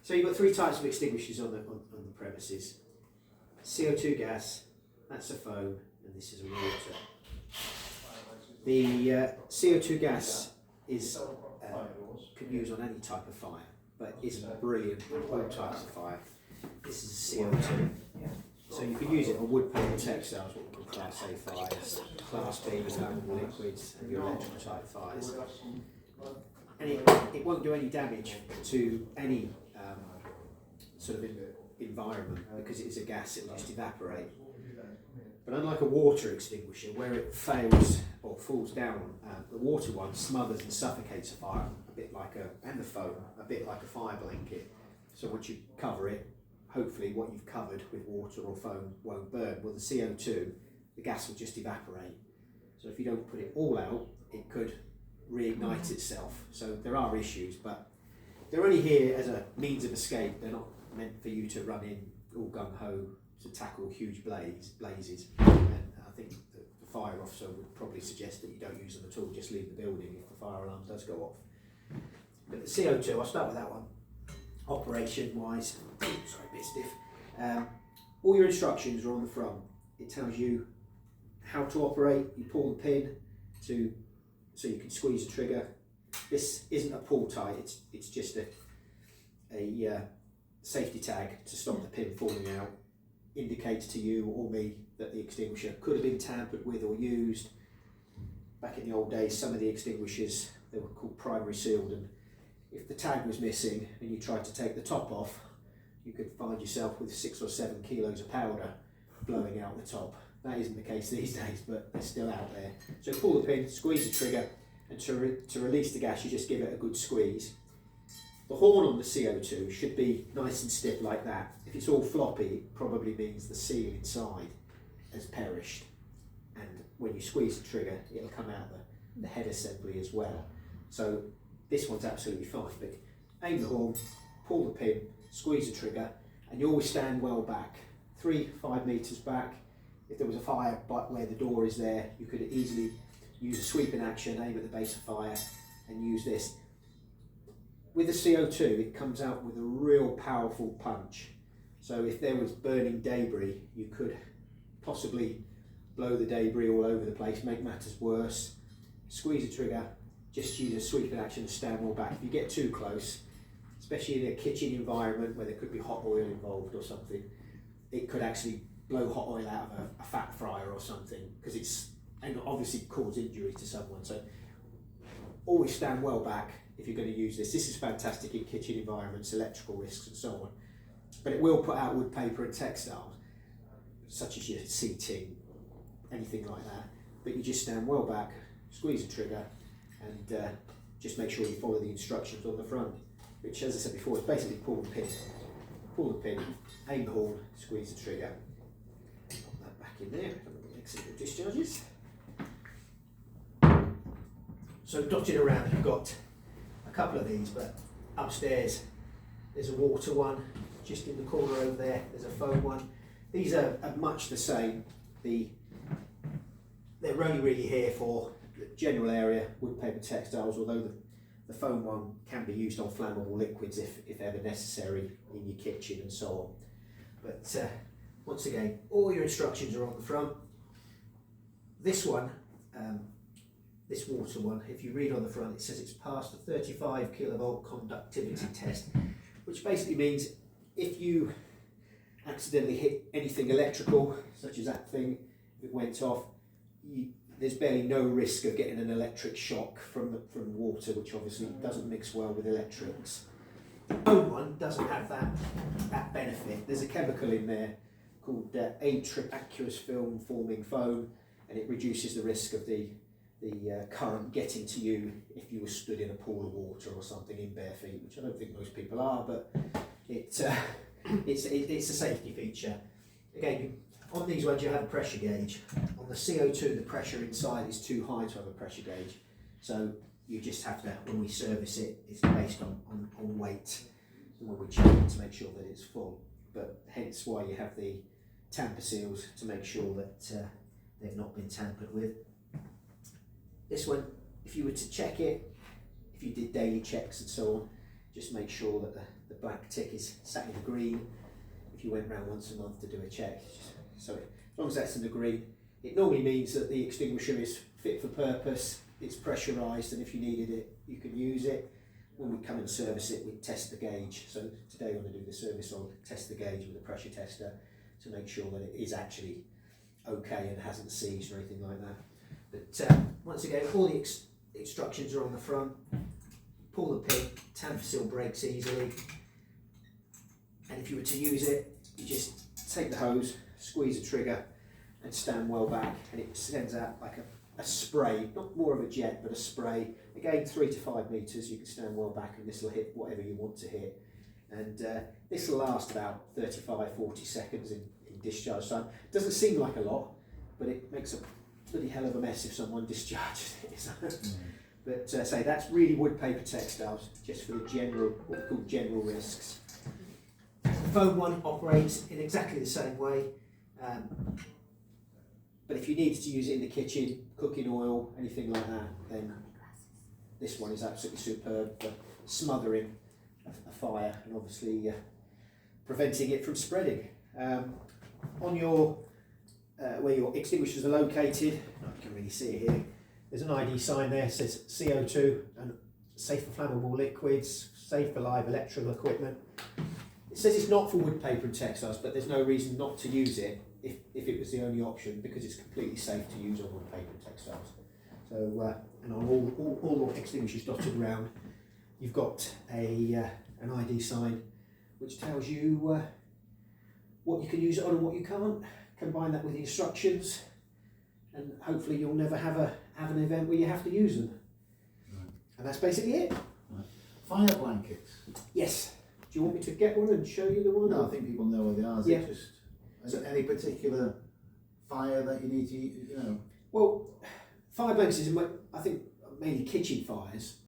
So you've got three types of extinguishers on the premises. CO2 gas, that's a foam, and this is a water. The CO2 gas is can use on any type of fire, but isn't brilliant on all types of fire. This is CO2. So you can use it on wood, paper, textiles, what we call Class A fires, Class B, flammable liquids, and your electrical type fires. And it won't do any damage to any sort of environment because it's a gas, it will just evaporate. But unlike a water extinguisher, where it fails or falls down, the water one smothers and suffocates a fire a bit like and the foam, a bit like a fire blanket. So once you cover it, hopefully what you've covered with water or foam won't burn. Well, the CO2, the gas will just evaporate. So if you don't put it all out, it could reignite itself. So there are issues, but they're only here as a means of escape. They're not meant for you to run in all gung-ho to tackle huge blazes. And I think the fire officer would probably suggest that you don't use them at all, just leave the building if the fire alarm does go off. But the CO2, I'll start with that one. Operation wise, sorry, a bit stiff. All your instructions are on the front. It tells you how to operate. You pull the pin so you can squeeze the trigger. This isn't a pull tie, it's just a safety tag to stop the pin falling out. Indicates to you or me that the extinguisher could have been tampered with or used. Back in the old days, some of the extinguishers, they were called primary sealed, and if the tag was missing and you tried to take the top off, you could find yourself with 6 or 7 kilos of powder blowing out the top. That isn't the case these days, but they're still out there. So pull the pin, squeeze the trigger, and to release the gas, you just give it a good squeeze. The horn on the CO2 should be nice and stiff like that. If it's all floppy, it probably means the seal inside has perished. And when you squeeze the trigger, it'll come out the head assembly as well. So this one's absolutely fine, but aim the horn, pull the pin, squeeze the trigger, and you always stand well back, 3-5 metres back. If there was a fire where the door is there, you could easily use a sweeping action, aim at the base of fire, and use this. With the CO2, it comes out with a real powerful punch. So if there was burning debris, you could possibly blow the debris all over the place, make matters worse. Squeeze the trigger, just use a sweeping action to stand well back. If you get too close, especially in a kitchen environment where there could be hot oil involved or something, it could actually blow hot oil out of a fat fryer or something, because and obviously cause injury to someone. So always stand well back if you're going to use this. This is fantastic in kitchen environments, electrical risks and so on. But it will put out wood, paper and textiles, such as your seating, anything like that. But you just stand well back, squeeze the trigger, and just make sure you follow the instructions on the front, which, as I said before, is basically pull the pin, aim the horn, squeeze the trigger. Put that back in there, exit the discharges. So dotted around, you've got a couple of these, but upstairs there's a water one, just in the corner over there there's a foam one. These are much the same. They're only really here for the general area, wood, paper, textiles, although the foam one can be used on flammable liquids if ever necessary in your kitchen and so on. But once again, all your instructions are on the front. This one, this water one, if you read on the front, it says it's passed a 35 kilovolt conductivity test, which basically means if you accidentally hit anything electrical, such as that thing, if it went off, there's barely no risk of getting an electric shock from water, which obviously doesn't mix well with electrics. The foam one doesn't have that benefit. There's a chemical in there called aqueous film forming foam, and it reduces the risk of the current getting to you if you were stood in a pool of water or something in bare feet, which I don't think most people are, but it's a safety feature. Again, on these ones you have a pressure gauge. On the CO2, the pressure inside is too high to have a pressure gauge, so you just have to, when we service it, it's based on weight, so when we check it to make sure that it's full. But hence why you have the tamper seals, to make sure that they've not been tampered with. This one, if you were to check it, if you did daily checks and so on, just make sure that the the black tick is sat in the green. If you went round once a month to do a check, so as long as that's in the green, it normally means that the extinguisher is fit for purpose, it's pressurised, and if you needed it, you can use it. When we come and service it, we test the gauge. So today when I do the service, I'll test the gauge with a pressure tester to make sure that it is actually okay and hasn't seized or anything like that. But once again, all the instructions are on the front. Pull the pin, tamper seal breaks easily, and if you were to use it, you just take the hose, squeeze the trigger, and stand well back, and it sends out like a spray, not more of a jet, but a spray. Again, 3 to 5 metres, you can stand well back, and this will hit whatever you want to hit. And this will last about 35-40 seconds in discharge time. Doesn't seem like a lot, but it makes a bloody hell of a mess if someone discharges it. But say that's really wood, paper, textiles, just for the general, what we call general risks. The foam one operates in exactly the same way, but if you needed to use it in the kitchen, cooking oil, anything like that, then this one is absolutely superb for smothering a fire and obviously preventing it from spreading. On your where your extinguishers are located, I can really see it here, there's an ID sign there, says CO2 and safe for flammable liquids, safe for live electrical equipment. It says it's not for wood, paper and textiles, but there's no reason not to use it if it was the only option, because it's completely safe to use on wood, paper and textiles. So, and on all the extinguishers dotted around, you've got an ID sign which tells you what you can use it on and what you can't. Combine that with the instructions, and hopefully you'll never have an event where you have to use them. Right. And that's basically it. Right. Fire blankets. Yes. Do you want me to get one and show you the one? No, I think people know where they are. Is it just any particular fire that you need to, Well, fire blankets is, I think, mainly kitchen fires.